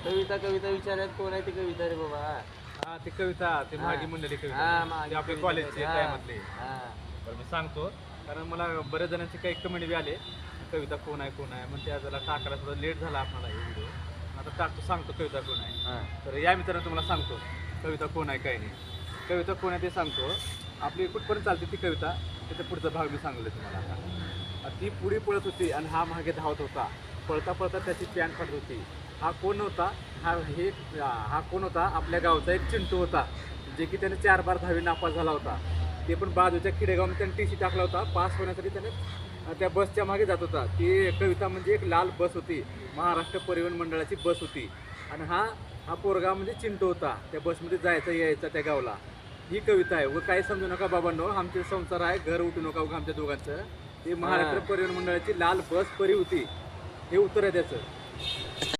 कविता कविता विचारत कोण आहे ती कविता रे बाबा? हा ती कविता ती मागे म्हणलेली हा, कविता मागे ती आपल्या कविता कॉलेजची हा, टायमातली. हा. तर मी सांगतो कारण मला बऱ्याच जणांचे काही कमेंट बी आले कविता कोण आहे मग त्या जरा टाकायला थोडा लेट झाला आपल्याला हे व्हिडिओ. आता टाकतो सांगतो कविता कोण आहे. हा. तर या मित्रांनो तुम्हाला सांगतो कविता कोण आहे काय नाही. कविता कोण आहे ते सांगतो. आपली कुठपर्यंत चालते ती कविता त्याचा पुढचा भाग मी सांगलो तुम्हाला आता. ती पुढे पळत होती आणि हा मागे धावत होता. पळता पळता त्याची पॅन्ट फाटत होती. हा कोण नव्हता हा कोण होता? आपल्या गावचा एक चिंटू होता जे की त्याने 4 बार 10वी नापास झाला होता. ते पण बाजूच्या खेडेगावमध्ये त्याने टी सी टाकला होता. पास होण्यासाठी त्याने त्या बसच्या मागे जात होता. ती कविता म्हणजे एक लाल बस होती, महाराष्ट्र परिवहन मंडळाची बस होती. आणि हा पोरगा म्हणजे चिंटू होता. त्या बसमध्ये जायचा यायचा त्या गावला. ही कविता आहे. व काही समजू नका बाबांनो, आमचे संसार आहे, घर उठू नका आमच्या दोघांचं. ते महाराष्ट्र परिवहन मंडळाची लाल बस परी होती. हे उत्तर आहे त्याचं.